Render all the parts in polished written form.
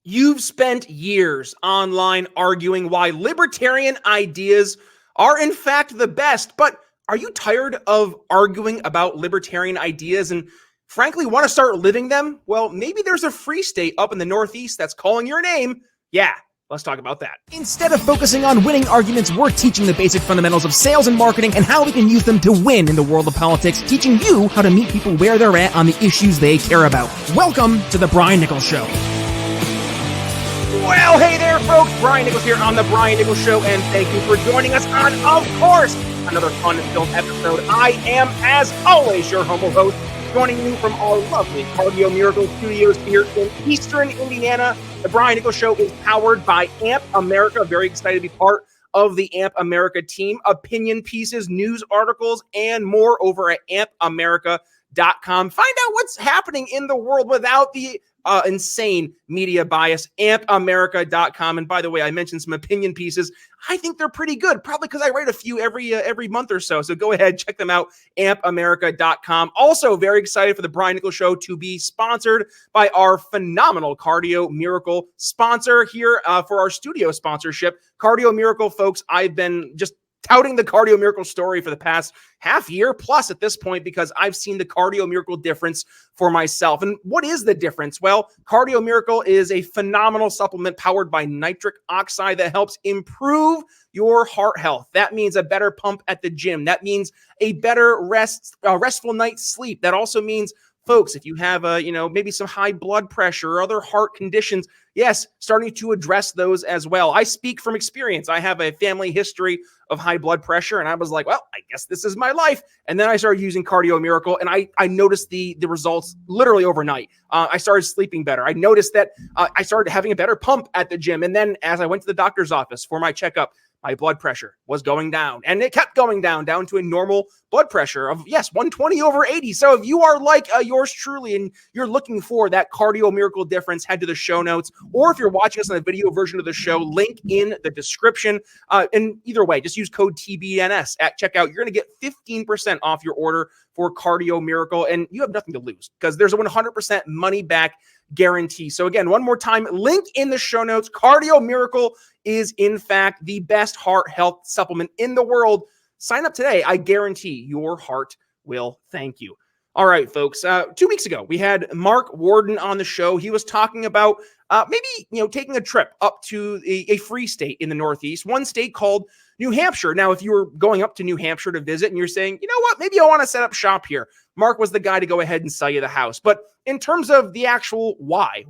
You've spent years online arguing why libertarian ideas are in fact the best, but are you tired of arguing about libertarian ideas and frankly want to start living them? Well, maybe there's a free state up in the Northeast that's calling your name. Yeah, let's talk about that. Instead of focusing on winning arguments, we're teaching the basic fundamentals of sales and marketing and how we can use them to win in the world of politics, teaching you how to meet people where they're at on the issues they care about. Welcome to the Brian Nichols Show. Well, hey there, folks. Brian Nichols here on the Brian Nichols Show, and thank you for joining us on, of course, another fun-filled episode. I am, as always, your humble host, joining you from our lovely Cardio Miracle Studios here in Eastern Indiana. The Brian Nichols Show is powered by AMP America. Very excited to be part of the AMP America team. Opinion pieces, news articles, and more over at ampamerica.com. Find out what's happening in the world without the insane media bias, ampamerica.com. And by the way, I mentioned some opinion pieces. I think they're pretty good, probably because I write a few every month or so. So go ahead, check them out, ampamerica.com. Also, very excited for the Brian Nichols Show to be sponsored by our phenomenal Cardio Miracle sponsor here for our studio sponsorship. Cardio Miracle, folks, I've been just touting the Cardio Miracle story for the past half year plus at this point because I've seen the Cardio Miracle difference for myself. And what is the difference? Well, Cardio Miracle is a phenomenal supplement powered by nitric oxide that helps improve your heart health. That means a better pump at the gym. That means a better restful night's sleep. That also means, folks, if you have maybe some high blood pressure or other heart conditions, yes, starting to address those as well. I speak from experience. I have a family history of high blood pressure, and I was like, well, I guess this is my life. And then I started using Cardio Miracle, and I noticed the results literally overnight. I started sleeping better. I noticed that I started having a better pump at the gym. And then as I went to the doctor's office for my checkup, my blood pressure was going down, and it kept going down to a normal blood pressure of, 120/80. So if you are like yours truly and you're looking for that Cardio Miracle difference, head to the show notes. Or if you're watching us on the video version of the show, link in the description. And either way, just use code TBNS at checkout. You're going to get 15% off your order for Cardio Miracle, and you have nothing to lose because there's a 100% money back guarantee. So again, one more time, link in the show notes. Cardio Miracle is in fact the best heart health supplement in the world. Sign up today. I guarantee your heart will thank you. All right, folks. 2 weeks ago, we had Mark Warden on the show. He was talking about maybe taking a trip up to a free state in the Northeast, one state called New Hampshire. Now, if you were going up to New Hampshire to visit and you're saying, you know what, maybe I want to set up shop here, Mark was the guy to go ahead and sell you the house. But in terms of the actual why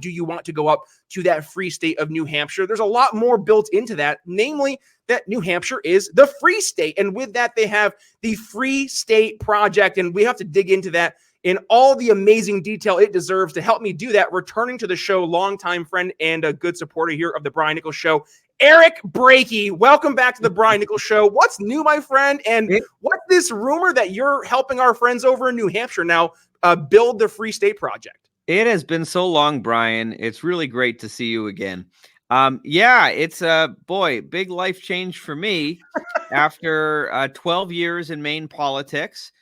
do you want to go up to that free state of New Hampshire? There's a lot more built into that, namely that New Hampshire is the free state. And with that, they have the Free State Project. And we have to dig into that in all the amazing detail it deserves. To help me do that, returning to the show, longtime friend and a good supporter here of the Brian Nichols Show, Eric Brakey. Welcome back to the Brian Nichols Show. What's new, my friend? And what's this rumor that you're helping our friends over in New Hampshire now build the Free State Project? It has been so long, Brian. It's really great to see you again. It's a big life change for me after 12 years in Maine politics,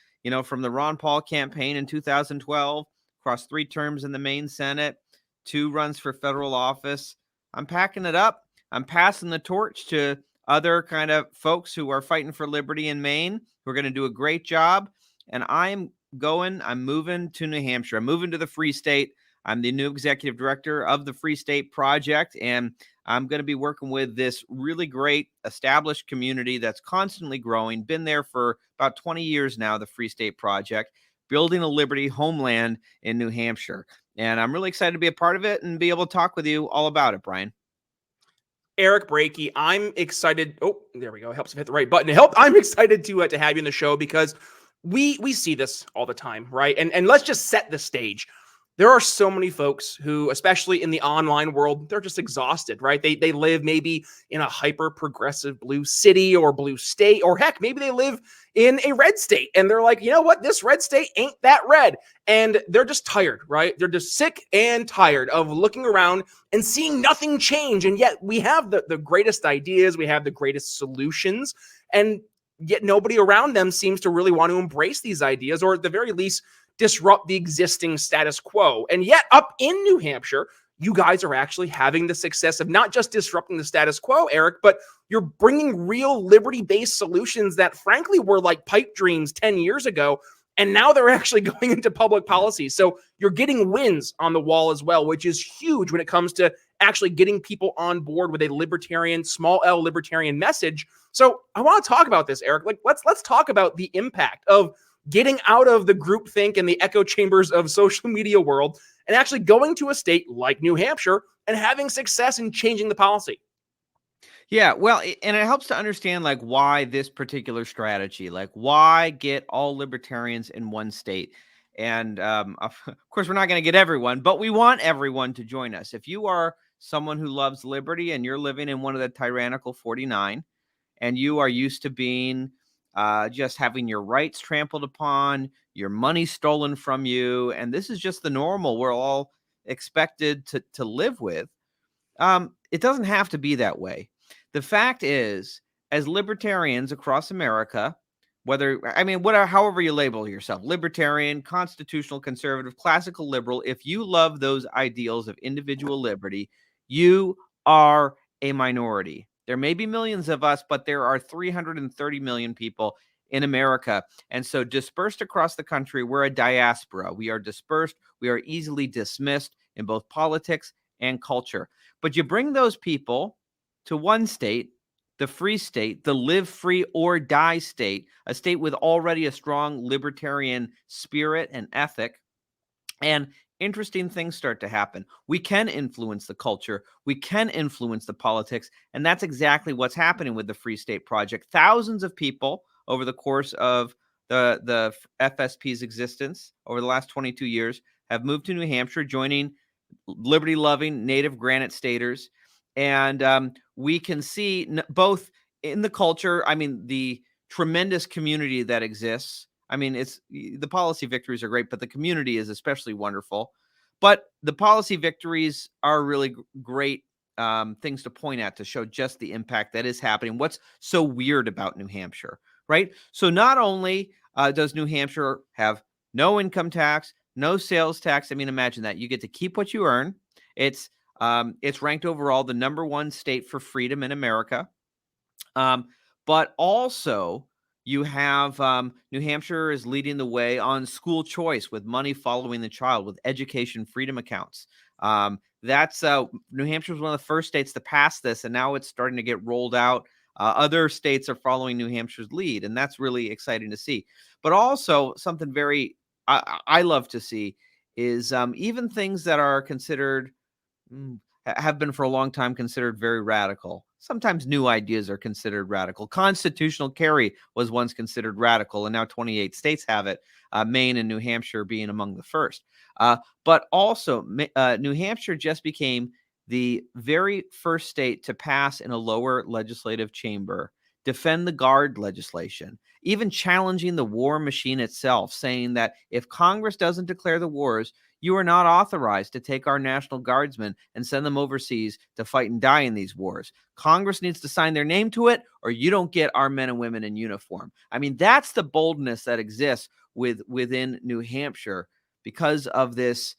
from the Ron Paul campaign in 2012, across 3 terms in the Maine Senate, 2 runs for federal office. I'm packing it up. I'm passing the torch to other kind of folks who are fighting for liberty in Maine, who are going to do a great job. And I'm moving to New Hampshire. I'm moving to the Free State. I'm the new executive director of the Free State Project, and I'm going to be working with this really great established community that's constantly growing, been there for about 20 years now, the Free State Project, building a liberty homeland in New Hampshire. And I'm really excited to be a part of it and be able to talk with you all about it, Brian. Eric Brakey, I'm excited. Oh, there we go. It helps if hit the right button. I'm excited to have you in the show because we see this all the time, right? And let's just set the stage. There are so many folks who, especially in the online world, they're just exhausted, right? They live maybe in a hyper-progressive blue city or blue state, or heck, maybe they live in a red state, and they're like, you know what? This red state ain't that red. And they're just tired, right? They're just sick and tired of looking around and seeing nothing change. And yet we have the greatest ideas, we have the greatest solutions, and yet nobody around them seems to really want to embrace these ideas, or at the very least, disrupt the existing status quo. And yet up in New Hampshire, you guys are actually having the success of not just disrupting the status quo, Eric, but you're bringing real liberty-based solutions that frankly were like pipe dreams 10 years ago. And now they're actually going into public policy. So you're getting wins on the wall as well, which is huge when it comes to actually getting people on board with a libertarian, small L libertarian message. So I want to talk about this, Eric. Like, let's talk about the impact of getting out of the groupthink and the echo chambers of social media world and actually going to a state like New Hampshire and having success in changing the policy. Yeah, well, and it helps to understand like why this particular strategy, like why get all libertarians in one state. And of course, we're not going to get everyone, but we want everyone to join us. If you are someone who loves liberty and you're living in one of the tyrannical 49 and you are used to being just having your rights trampled upon, your money stolen from you, and this is just the normal we're all expected to live with, it doesn't have to be that way. The fact is, as libertarians across America, however you label yourself, libertarian, constitutional, conservative, classical liberal, if you love those ideals of individual liberty, you are a minority. There may be millions of us, but there are 330 million people in America. And so dispersed across the country, we're a diaspora. We are dispersed. We are easily dismissed in both politics and culture. But you bring those people to one state, the free state, the live free or die state, a state with already a strong libertarian spirit and ethic, and interesting things start to happen. We can influence the culture. We can influence the politics. And that's exactly what's happening with the Free State Project. Thousands of people over the course of the FSP's existence over the last 22 years have moved to New Hampshire, joining liberty-loving native Granite Staters. And we can see both in the culture, the tremendous community that exists. It's the policy victories are great, but the community is especially wonderful. But the policy victories are really great things to point at to show just the impact that is happening. What's so weird about New Hampshire, right? So not only does New Hampshire have no income tax, no sales tax. Imagine that. You get to keep what you earn. It's ranked overall the #1 state for freedom in America. But also you have New Hampshire is leading the way on school choice with money following the child, with education freedom accounts. That's New Hampshire was one of the first states to pass this, and now it's starting to get rolled out. Other states are following New Hampshire's lead, and that's really exciting to see. But also something very I love to see is even things that are considered have been for a long time considered very radical. Sometimes new ideas are considered radical. Constitutional carry was once considered radical, and now 28 states have it, Maine and New Hampshire being among the first. But also, New Hampshire just became the very first state to pass in a lower legislative chamber defend the guard legislation, even challenging the war machine itself, saying that if Congress doesn't declare the wars, you are not authorized to take our National Guardsmen and send them overseas to fight and die in these wars. Congress needs to sign their name to it, or you don't get our men and women in uniform. That's the boldness that exists within New Hampshire because of this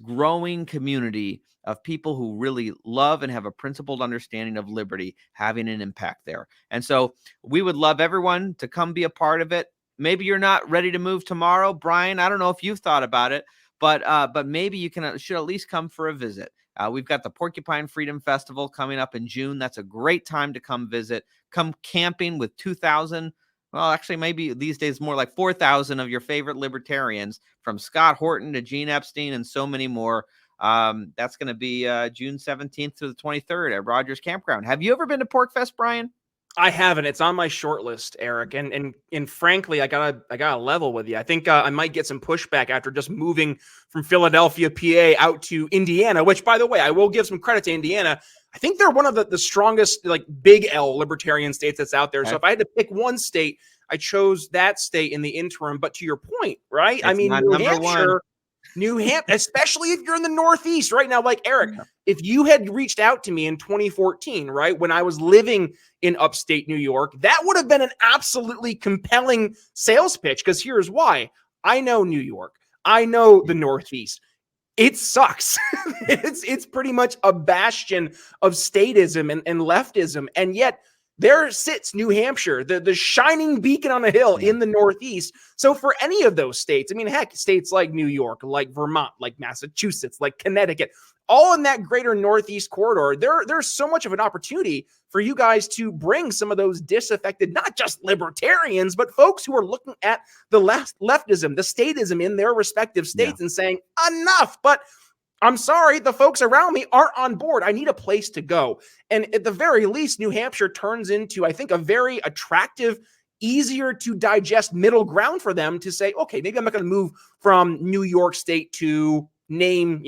growing community of people who really love and have a principled understanding of liberty having an impact there. And so we would love everyone to come be a part of it. Maybe you're not ready to move tomorrow, Brian. I don't know if you've thought about it, but maybe you should at least come for a visit. We've got the Porcupine Freedom Festival coming up in June. That's a great time to come visit. Come camping with 2,000. Well, actually, maybe these days more like 4,000 of your favorite libertarians, from Scott Horton to Gene Epstein and so many more. That's going to be June 17th to the 23rd at Rogers Campground. Have you ever been to PorcFest, Brian? I haven't. It's on my short list, Eric. And frankly, I gotta level with you. I think I might get some pushback after just moving from Philadelphia, PA out to Indiana, which, by the way, I will give some credit to Indiana. I think they're one of the strongest, like, big L libertarian states that's out there. Okay. So if I had to pick one state, I chose that state in the interim. But to your point, right? New Hampshire, especially if you're in the Northeast right now, like Eric, if you had reached out to me in 2014, right, when I was living in upstate New York, that would have been an absolutely compelling sales pitch. Because here's why. I know New York. I know the Northeast. it sucks. It's pretty much a bastion of statism and leftism. And yet there sits New Hampshire, the shining beacon on a hill in the Northeast. So for any of those states, I mean, heck, states like New York, like Vermont, like Massachusetts, like Connecticut, all in that greater Northeast corridor, there's so much of an opportunity for you guys to bring some of those disaffected, not just libertarians, but folks who are looking at the leftism, the statism in their respective states and saying, enough. But I'm sorry, the folks around me aren't on board. I need a place to go. And at the very least, New Hampshire turns into, I think, a very attractive, easier to digest middle ground for them to say, okay, maybe I'm not going to move from New York State to name,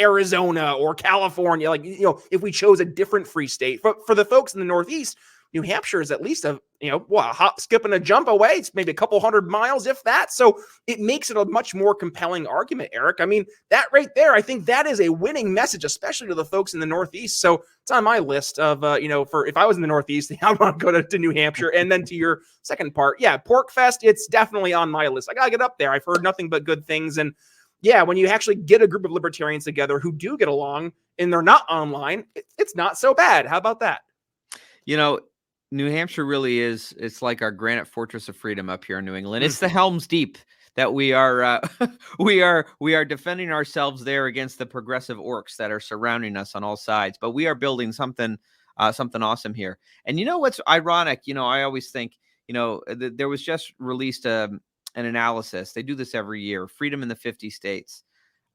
Arizona or California. Like, if we chose a different free state. But for the folks in the Northeast, New Hampshire is at least a hop, skip, and a jump away. It's maybe a couple hundred miles, if that. So it makes it a much more compelling argument, Eric. I mean, that right there, I think that is a winning message, especially to the folks in the Northeast. So it's on my list of, for if I was in the Northeast, I want to go to New Hampshire. And then to your second part, Pork Fest, it's definitely on my list. I got to get up there. I've heard nothing but good things. And when you actually get a group of libertarians together who do get along and they're not online, it's not so bad. How about that? New Hampshire really is, it's like our granite fortress of freedom up here in New England. It's the Helm's Deep that we are we are defending ourselves there against the progressive orcs that are surrounding us on all sides. But we are building something awesome here. And what's ironic, I always think, there was just released an analysis. They do this every year, freedom in the 50 states.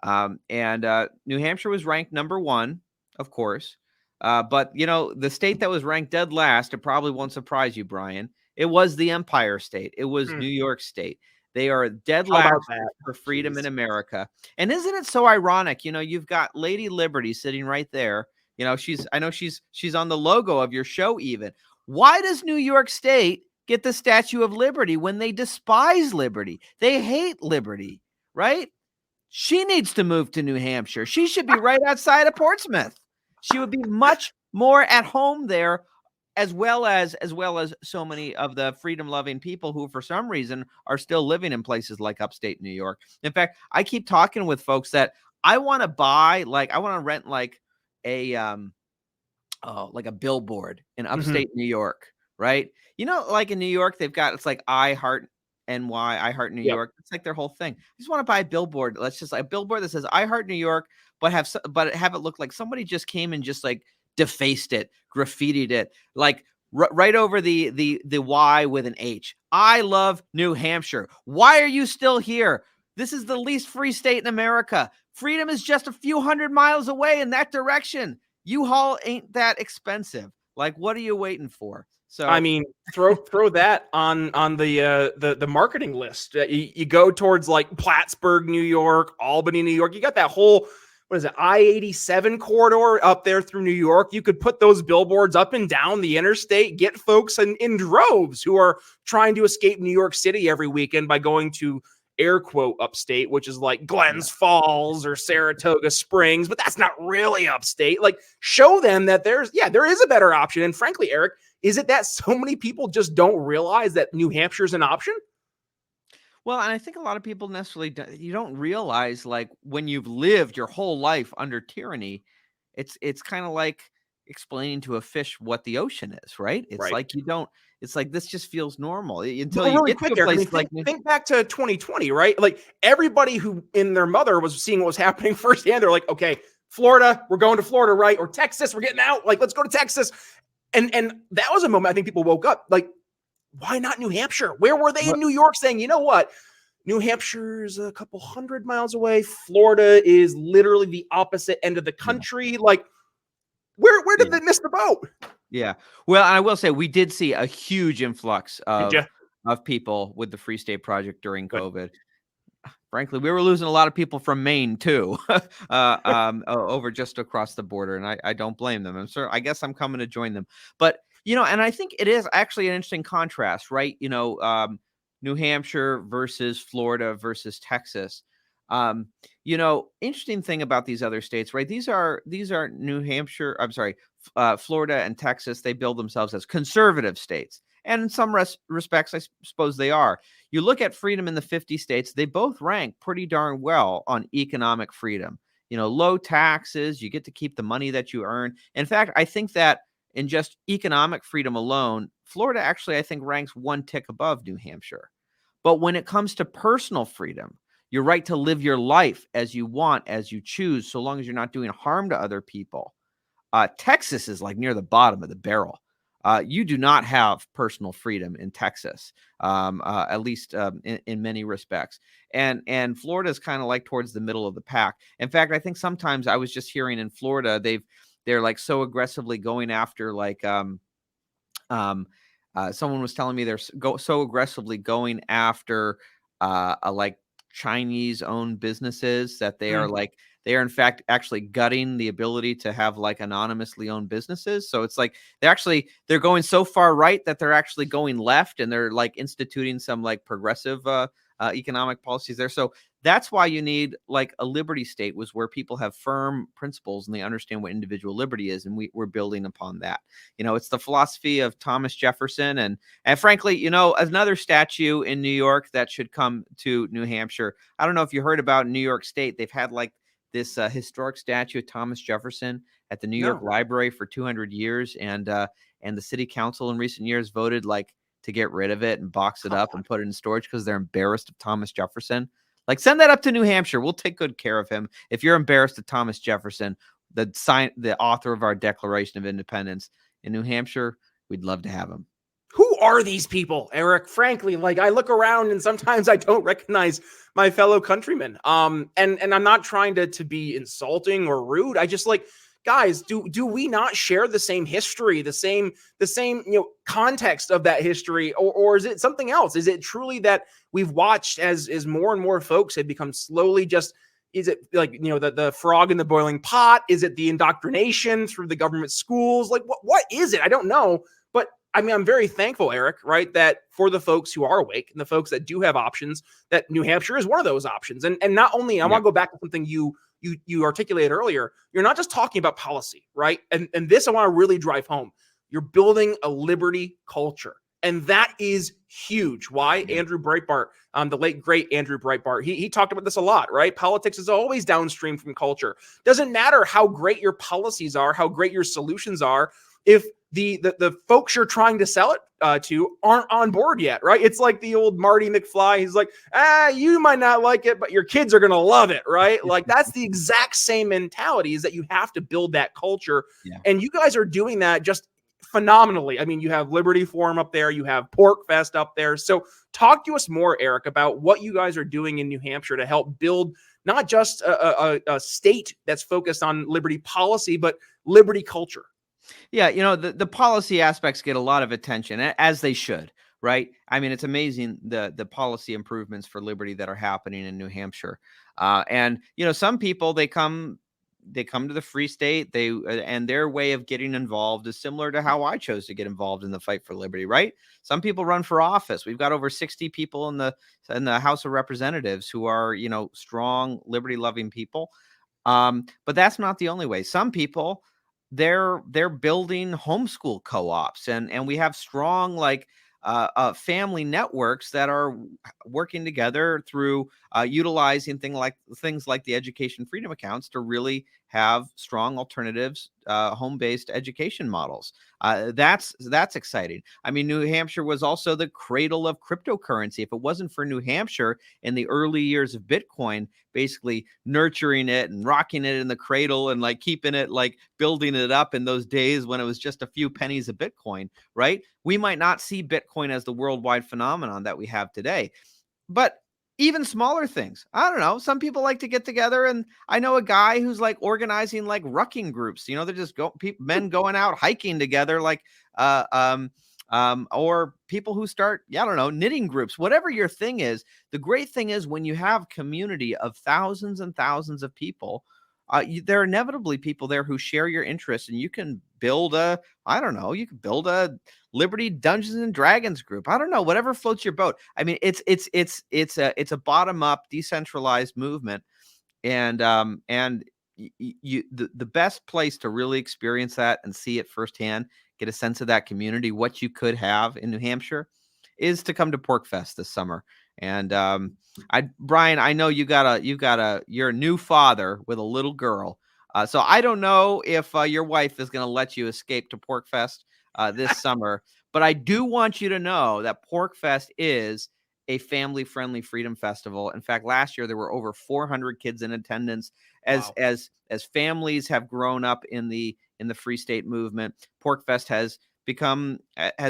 And New Hampshire was ranked number 1, of course. But the state that was ranked dead last, it probably won't surprise you, Brian. It was the Empire State. It was New York State. They are dead last for freedom in America. And isn't it so ironic? You've got Lady Liberty sitting right there. I know she's on the logo of your show even. Why does New York State get the Statue of Liberty when they despise liberty? They hate liberty, right? She needs to move to New Hampshire. She should be right outside of Portsmouth. She would be much more at home there, as well as so many of the freedom-loving people who, for some reason, are still living in places like upstate New York. In fact, I keep talking with folks that I want to buy, I want to rent a billboard in upstate New York, right? Like in New York, they've got, it's like I Heart NY, I Heart New York. It's like their whole thing. I just want to buy a billboard. Let's just a billboard that says I Heart New York, but have it look like somebody just came and just defaced it, graffitied it, right over the Y with an H. I love New Hampshire. Why are you still here? This is the least free state in America. Freedom is just a few hundred miles away in that direction. U-Haul ain't that expensive. What are you waiting for? So I mean, throw that on the marketing list. You go towards Plattsburgh, New York, Albany, New York. You got that whole I-87 corridor up there through New York. You could put those billboards up and down the interstate, get folks in droves who are trying to escape New York City every weekend by going to air quote upstate, which is like Glens Falls or Saratoga Springs, but that's not really upstate. Show them that there is a better option. And frankly, Eric, is it that so many people just don't realize that New Hampshire is an option? Well, and I think a lot of people you don't realize, when you've lived your whole life under tyranny, it's kind of like explaining to a fish what the ocean is, right? It's right. It's like this just feels normal until you get to a place think back to 2020, right? Everybody who in their mother was seeing what was happening firsthand, they're like, okay, Florida, we're going to Florida, right? Or Texas, we're getting out. Let's go to Texas. And that was a moment I think people woke up. Why not New Hampshire? Where were they in New York saying, you know what? New Hampshire's a couple hundred miles away. Florida is literally the opposite end of the country. Where did they miss the boat? Yeah. Well, I will say we did see a huge influx of people with the Free State Project during COVID. Frankly, we were losing a lot of people from Maine too, over just across the border, and I don't blame them. I guess I'm coming to join them. But and I think it is actually an interesting contrast, right? New Hampshire versus Florida versus Texas. Interesting thing about these other states, right? These are New Hampshire. I'm sorry, Florida and Texas. They build themselves as conservative states, and in some respects, I suppose they are. you look at freedom in the 50 states, they both rank pretty darn well on economic freedom. Low taxes, you get to keep the money that you earn. In fact, I think that in just economic freedom alone, Florida actually, I think, ranks one tick above New Hampshire. But when it comes to personal freedom, your right to live your life as you want, as you choose, so long as you're not doing harm to other people, Texas is like near the bottom of the barrel. You do not have personal freedom in Texas, at least in many respects. And Florida is kind of like towards the middle of the pack. In fact, I think sometimes I was just hearing in Florida, they're like so aggressively going after someone was telling me they're so aggressively going after like Chinese-owned businesses that they are in fact actually gutting the ability to have like anonymously owned businesses. So it's like they're going so far right that they're actually going left, and they're like instituting some like progressive economic policies there. So that's why you need like a liberty state, was where people have firm principles and they understand what individual liberty is. And we're building upon that. It's the philosophy of Thomas Jefferson. And frankly, another statue in New York that should come to New Hampshire. I don't know if you heard about New York State. They've had like this historic statue of Thomas Jefferson at the New York Library for 200 years. And the city council in recent years voted like to get rid of it and box it up and put it in storage because they're embarrassed of Thomas Jefferson. Like, send that up to New Hampshire. We'll take good care of him. If you're embarrassed of Thomas Jefferson, the author of our Declaration of Independence in New Hampshire, we'd love to have him. Who are these people, Eric? Frankly, like, I look around and sometimes I don't recognize my fellow countrymen. And I'm not trying to be insulting or rude. I just like, guys, do we not share the same history, the same context of that history, or is it something else? Is it truly that we've watched as more and more folks have become slowly just, is it like, the frog in the boiling pot? Is it the indoctrination through the government schools? Like, what is it? I don't know. But I mean, I'm very thankful, Eric, right, that for the folks who are awake and the folks that do have options, that New Hampshire is one of those options. And not only, I want to go back to something you articulated earlier. You're not just talking about policy, right? And this I want to really drive home. You're building a liberty culture. And that is huge. Why? Andrew Breitbart, the late, great Andrew Breitbart, he talked about this a lot, right? Politics is always downstream from culture. Doesn't matter how great your policies are, how great your solutions are, if the folks you're trying to sell it to aren't on board yet, right? It's like the old Marty McFly. He's like, you might not like it, but your kids are going to love it, right? Like, that's the exact same mentality, is that you have to build that culture. Yeah. And you guys are doing that just phenomenally. I mean, you have Liberty Forum up there, you have Pork Fest up there. So talk to us more, Eric, about what you guys are doing in New Hampshire to help build not just a state that's focused on liberty policy, but liberty culture. Yeah, the policy aspects get a lot of attention, as they should, right? I mean, it's amazing the policy improvements for liberty that are happening in New Hampshire. And some people, they come to the Free State, and their way of getting involved is similar to how I chose to get involved in the fight for liberty, right? Some people run for office. We've got over 60 people in the House of Representatives who are, strong, liberty-loving people. But that's not the only way. Some people, they're building homeschool co-ops, and we have strong family networks that are working together through utilizing things like the education freedom accounts to really have strong alternatives, home-based education models. That's exciting. I mean, New Hampshire was also the cradle of cryptocurrency. If it wasn't for New Hampshire in the early years of Bitcoin, basically nurturing it and rocking it in the cradle and like keeping it, like building it up in those days when it was just a few pennies of Bitcoin, right? We might not see Bitcoin as the worldwide phenomenon that we have today, but even smaller things. I don't know. Some people like to get together, and I know a guy who's like organizing like rucking groups. They're just men going out hiking together, or people who start, I don't know, knitting groups. Whatever your thing is, the great thing is when you have community of thousands and thousands of people, there are inevitably people there who share your interests, and you can build a Liberty Dungeons and Dragons group. I don't know, whatever floats your boat. I mean, it's a bottom up, decentralized movement, and the best place to really experience that and see it firsthand, get a sense of that community, what you could have in New Hampshire, is to come to Pork Fest this summer. And Brian, I know you're a new father with a little girl. So I don't know if your wife is going to let you escape to Pork Fest this summer, but I do want you to know that Pork Fest is a family-friendly freedom festival. In fact, last year there were over 400 kids in attendance. As Wow. as families have grown up in the Free State movement, Pork Fest has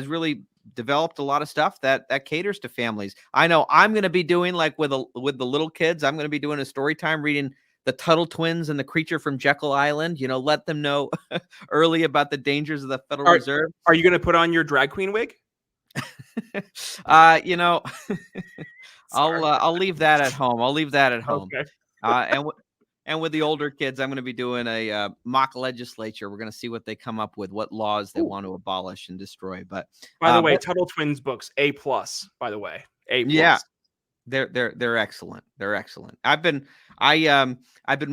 really developed a lot of stuff that caters to families. I know I'm going to be doing, like, with the little kids, I'm going to be doing a story time reading the Tuttle Twins and the Creature from Jekyll Island. Let them know early about the dangers of the Federal Reserve. Are you going to put on your drag queen wig? You know, I'll leave that at home. Okay. And with the older kids, I'm going to be doing a mock legislature. We're going to see what they come up with, what laws they want to abolish and destroy. But By the way, Tuttle Twins books, A+, by the way. A+. Yeah. They're excellent. They're excellent. I've been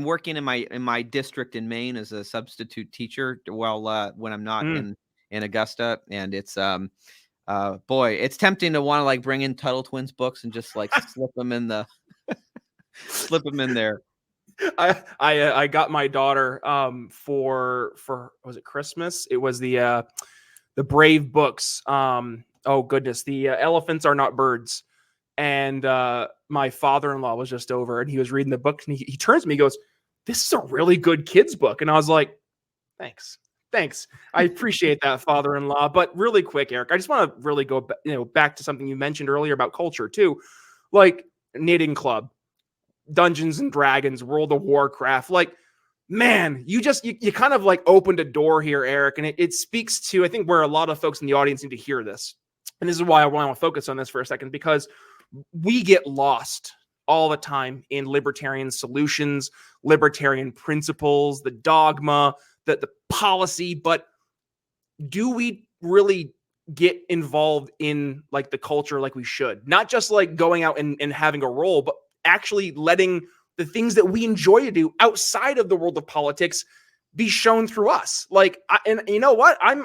working in my district in Maine as a substitute teacher while when I'm not in Augusta, and it's boy, it's tempting to want to, like, bring in Tuttle Twins books and just, like, slip them in there. I got my daughter for was it Christmas? It was the Brave books. Oh goodness, the Elephants Are Not Birds. And my father-in-law was just over, and he was reading the book, and he turns to me, he goes, "This is a really good kids book." And I was like, Thanks. I appreciate that, father-in-law. But really quick, Eric, I just want to really go back to something you mentioned earlier about culture too, like knitting club, Dungeons and Dragons, World of Warcraft. Like, man, you kind of, like, opened a door here, Eric, and it speaks to, I think, where a lot of folks in the audience need to hear this. And this is why I want to focus on this for a second, because we get lost all the time in libertarian solutions, libertarian principles, the dogma, the policy. But do we really get involved in, like, the culture like we should? Not just, like, going out and having a role, but actually letting the things that we enjoy to do outside of the world of politics be shown through us. Like, and you know what? I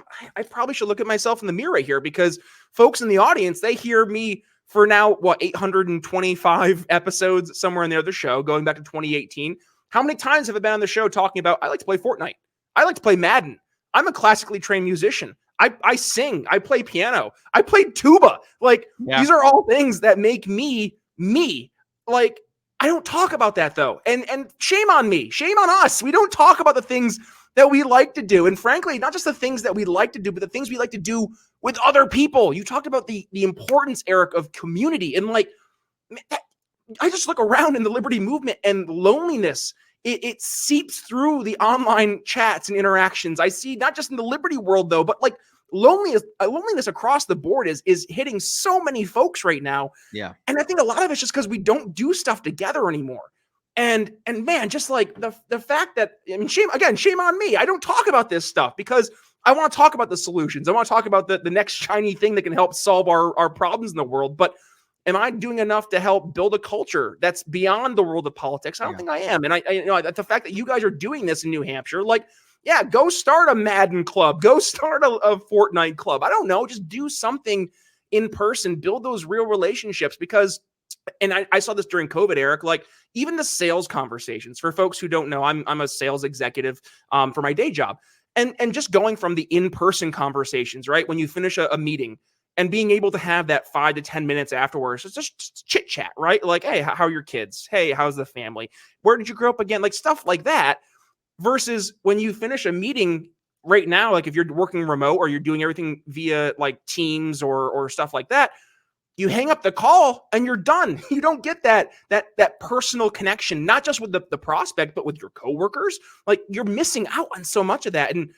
probably should look at myself in the mirror here, because folks in the audience, they hear me for now, 825 episodes, somewhere in there, the show, going back to 2018. How many times have I been on the show talking about, I like to play Fortnite, I like to play Madden, I'm a classically trained musician, I sing, I play piano, I play tuba. Like, these are all things that make me me. Like, I don't talk about that, though. And shame on me, shame on us. We don't talk about the things that we like to do. And frankly, not just the things that we like to do, but the things we like to do with other people. You talked about the importance, Eric, of community. And, like, I just look around in the liberty movement, and loneliness, it seeps through the online chats and interactions. I see, not just in the liberty world, though, but, like, loneliness across the board is hitting so many folks right now. Yeah. And I think a lot of it's just because we don't do stuff together anymore. And man, just like the fact that, I mean, shame on me. I don't talk about this stuff because I want to talk about the solutions. I want to talk about the next shiny thing that can help solve our problems in the world. But am I doing enough to help build a culture that's beyond the world of politics? I don't think I am. And I the fact that you guys are doing this in New Hampshire, like, yeah, go start a Madden club, go start a Fortnite club. I don't know, just do something in person, build those real relationships. Because, and I saw this during COVID, Eric, like, even the sales conversations, for folks who don't know, I'm a sales executive for my day job. And just going from the in-person conversations, right? When you finish a meeting, and being able to have that 5 to 10 minutes afterwards, it's just chit chat, right? Like, hey, how are your kids? Hey, how's the family? Where did you grow up again? Like, stuff like that. Versus when you finish a meeting right now, like if you're working remote or you're doing everything via, like, Teams or stuff like that, you hang up the call and you're done. You don't get that personal connection, not just with the prospect, but with your coworkers. Like, you're missing out on so much of that. And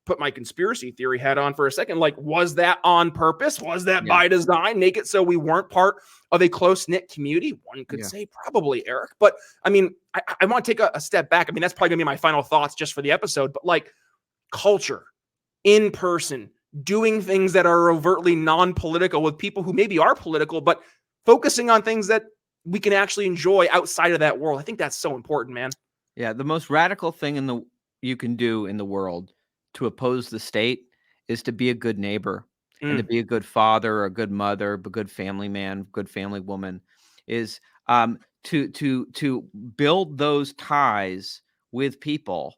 put my conspiracy theory hat on for a second. Like, was that on purpose? Was that by design? Make it so we weren't part of a close-knit community? One could say probably, Eric. But I mean, I want to take a step back. I mean, that's probably gonna be my final thoughts just for the episode. But, like, culture, in person, doing things that are overtly non-political with people who maybe are political, but focusing on things that we can actually enjoy outside of that world. I think that's so important, man. Yeah, the most radical thing you can do in the world to oppose the state is to be a good neighbor. and to be a good father, a good mother, a good family man, good family woman, is to build those ties with people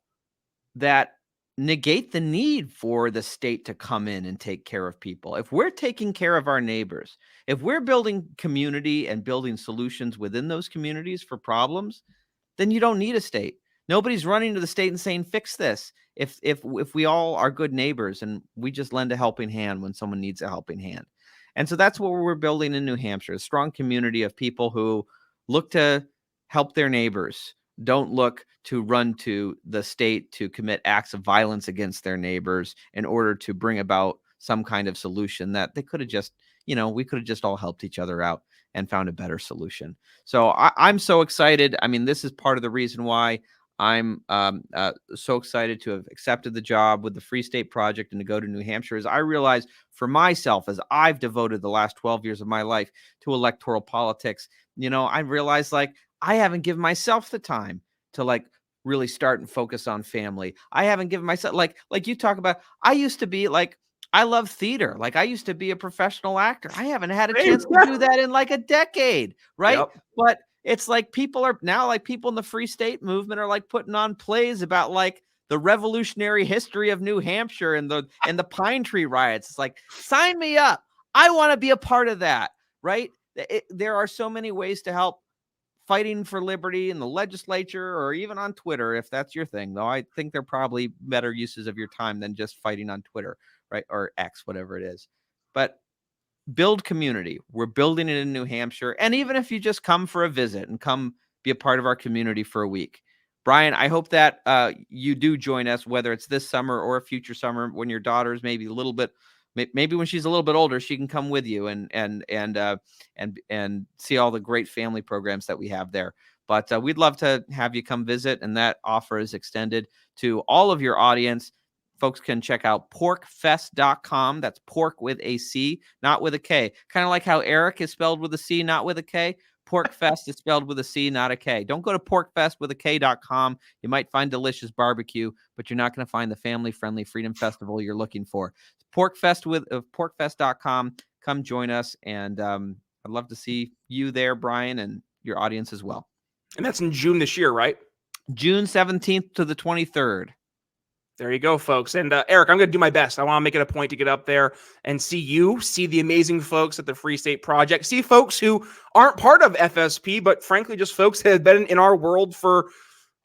that negate the need for the state to come in and take care of people. If we're taking care of our neighbors, if we're building community and building solutions within those communities for problems, then you don't need a state. Nobody's running to the state and saying, fix this. If we all are good neighbors and we just lend a helping hand when someone needs a helping hand. And so that's what we're building in New Hampshire, a strong community of people who look to help their neighbors, don't look to run to the state to commit acts of violence against their neighbors in order to bring about some kind of solution that they could have just, we could have just all helped each other out and found a better solution. So I'm so excited. I mean, this is part of the reason why I'm so excited to have accepted the job with the Free State Project and to go to New Hampshire. As I realize for myself, as I've devoted the last 12 years of my life to electoral politics, I realized I haven't given myself the time to really start and focus on family. I haven't given myself like you talk about. I used to be I love theater. I used to be a professional actor. I haven't had a chance to do that in a decade, right? Yep. But it's people are now people in the Free State movement are putting on plays about the revolutionary history of New Hampshire and the Pine Tree riots. It's sign me up. I want to be a part of that, right? There are so many ways to help fighting for liberty in the legislature or even on Twitter, if that's your thing, though. I think there are probably better uses of your time than just fighting on Twitter, right? Or X, whatever it is. But build community. We're building it in New Hampshire. And even if you just come for a visit and come be a part of our community for a week, Brian, I hope that you do join us, whether it's this summer or a future summer when your daughter's maybe a little bit, maybe when she's a little bit older, she can come with you and see all the great family programs that we have there. But we'd love to have you come visit, and that offer is extended to all of your audience. Folks can check out porkfest.com. That's pork with a C, not with a K. Kind of like how Eric is spelled with a C, not with a K. PorkFest is spelled with a C, not a K. Don't go to porkfestwithak.com. You might find delicious barbecue, but you're not going to find the family-friendly Freedom Festival you're looking for. Porkfest.com. Come join us, and I'd love to see you there, Brian, and your audience as well. And that's in June this year, right? June 17th to the 23rd. There you go, folks. And Eric, I'm going to do my best. I want to make it a point to get up there and see the amazing folks at the Free State Project, see folks who aren't part of FSP, but frankly, just folks that have been in our world for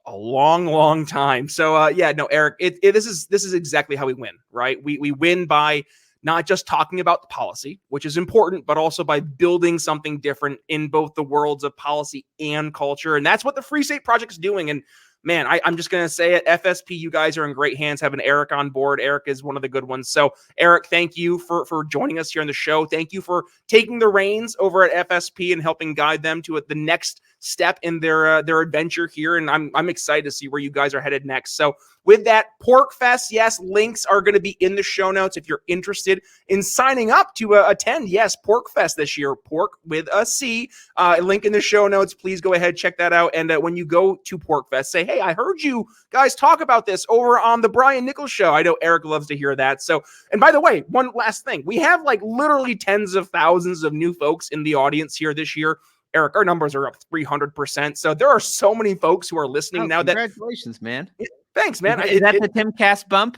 a long, long time. So Eric, this is exactly how we win, right? We win by not just talking about the policy, which is important, but also by building something different in both the worlds of policy and culture. And that's what the Free State Project is doing. And man, I'm just going to say it. FSP, you guys are in great hands having Eric on board. Eric is one of the good ones. So Eric, thank you for joining us here on the show. Thank you for taking the reins over at FSP and helping guide them to the next step in their adventure here. And I'm excited to see where you guys are headed next. So with that, PorkFest, yes, links are going to be in the show notes if you're interested in signing up to attend. Yes, PorkFest this year, pork with a C. Link in the show notes. Please go ahead, check that out. And when you go to PorkFest, say, hey, I heard you guys talk about this over on the Brian Nichols Show. I know Eric loves to hear that. So, and by the way, one last thing. We have literally tens of thousands of new folks in the audience here this year. Eric, our numbers are up 300%. So there are so many folks who are listening now. Congratulations, man. Thanks, man. Is that the Timcast bump?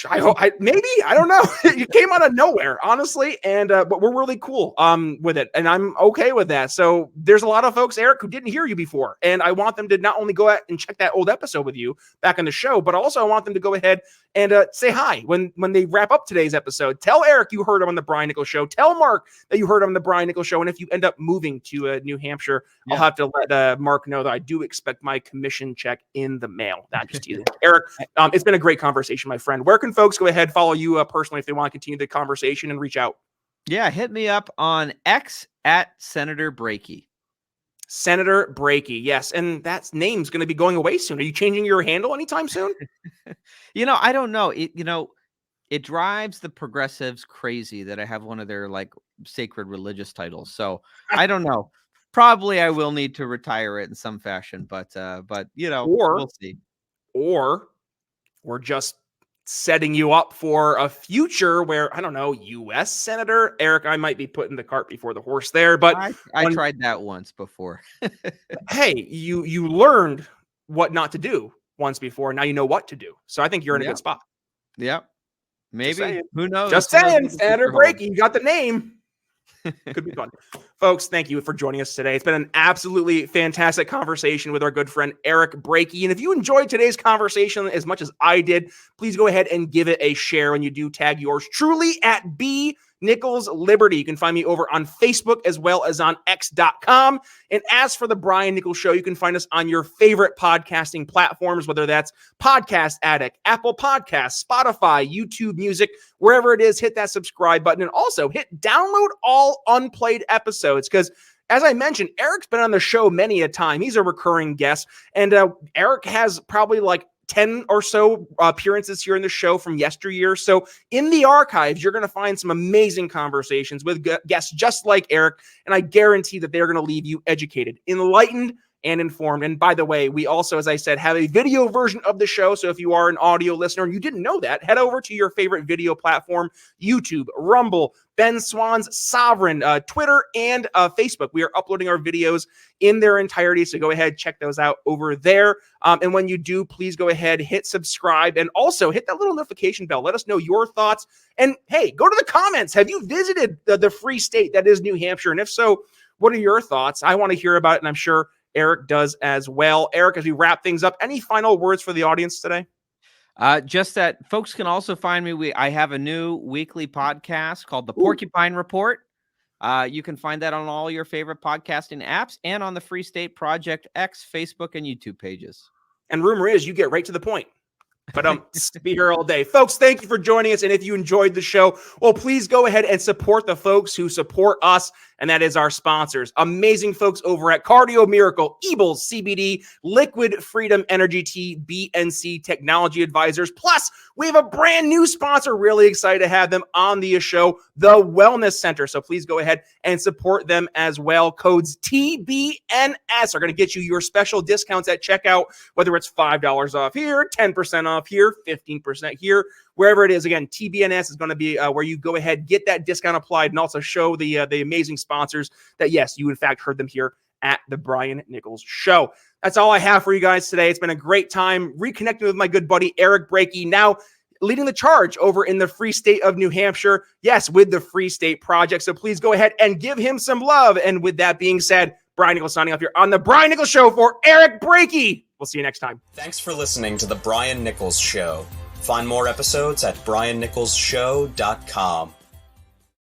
I hope maybe, I don't know. It came out of nowhere, honestly. And but we're really cool with it. And I'm okay with that. So there's a lot of folks, Eric, who didn't hear you before. And I want them to not only go out and check that old episode with you back on the show, but also I want them to go ahead and say hi when they wrap up today's episode. Tell Eric you heard him on the Brian Nichols Show. Tell Mark that you heard him on the Brian Nichols Show. And if you end up moving to New Hampshire, I'll have to let Mark know that I do expect my commission check in the mail. Not just teasing. Eric, it's been a great conversation, my friend. Where can folks go ahead, follow you personally if they want to continue the conversation and reach out? Yeah, hit me up on X at Senator Brakey. Senator Brakey, yes. And that name's going to be going away soon. Are you changing your handle anytime soon? I don't know. It drives the progressives crazy that I have one of their sacred religious titles. So I don't know. Probably I will need to retire it in some fashion, but we'll see. Or just setting you up for a future where, I don't know, U.S. Senator. Eric, I might be putting the cart before the horse there, but I tried that once before. Hey, you learned what not to do once before. Now you know what to do. So I think you're in a good spot. Yep. Maybe. Who knows? Just saying, Senator Brakey, you got the name. Could be fun. Folks, thank you for joining us today. It's been an absolutely fantastic conversation with our good friend Eric Brakey. And if you enjoyed today's conversation as much as I did, please go ahead and give it a share. When you do, tag yours truly at B Nichols Liberty. You can find me over on Facebook as well as on X.com. And as for the Brian Nichols Show, you can find us on your favorite podcasting platforms, whether that's Podcast Addict, Apple Podcasts, Spotify, YouTube Music, wherever it is. Hit that subscribe button and also hit download all unplayed episodes, because as I mentioned, Eric's been on the show many a time. He's a recurring guest, and Eric has probably like 10 or so appearances here in the show from yesteryear. So in the archives, you're going to find some amazing conversations with guests just like Eric. And I guarantee that they're going to leave you educated, enlightened, and informed. And by the way, we also, as I said, have a video version of the show. So if you are an audio listener and you didn't know that, head over to your favorite video platform, YouTube, Rumble, Ben Swan's Sovereign, Twitter, and Facebook. We are uploading our videos in their entirety. So go ahead, check those out over there. And when you do, please go ahead, hit subscribe, and also hit that little notification bell. Let us know your thoughts. And hey, go to the comments. Have you visited the free state that is New Hampshire? And if so, what are your thoughts? I want to hear about it, and I'm sure Eric does as well. Eric, as we wrap things up, any final words for the audience today? Just that folks can also find me. I have a new weekly podcast called The Porcupine Report. You can find that on all your favorite podcasting apps and on the Free State Project X, Facebook, and YouTube pages. And rumor is you get right to the point. But be here all day. Folks, thank you for joining us. And if you enjoyed the show, well, please go ahead and support the folks who support us. And that is our sponsors. Amazing folks over at Cardio Miracle, Ebles CBD, Liquid Freedom Energy Tea, BNC Technology Advisors. Plus, we have a brand new sponsor. Really excited to have them on the show, the Wellness Center. So please go ahead and support them as well. Codes TBNS are going to get you your special discounts at checkout, whether it's $5 off here, 10% off here, 15% here, wherever it is. Again, TBNS is going to be where you go ahead, get that discount applied, and also show the amazing sponsors that, yes, you in fact heard them here at the Brian Nichols Show. That's all I have for you guys today. It's been a great time reconnecting with my good buddy Eric Brakey, now leading the charge over in the free state of New Hampshire. Yes, with the Free State Project. So please go ahead and give him some love. And with that being said, Brian Nichols signing off here on the Brian Nichols Show for Eric Brakey. We'll see you next time. Thanks for listening to the Brian Nichols Show. Find more episodes at briannicholsshow.com.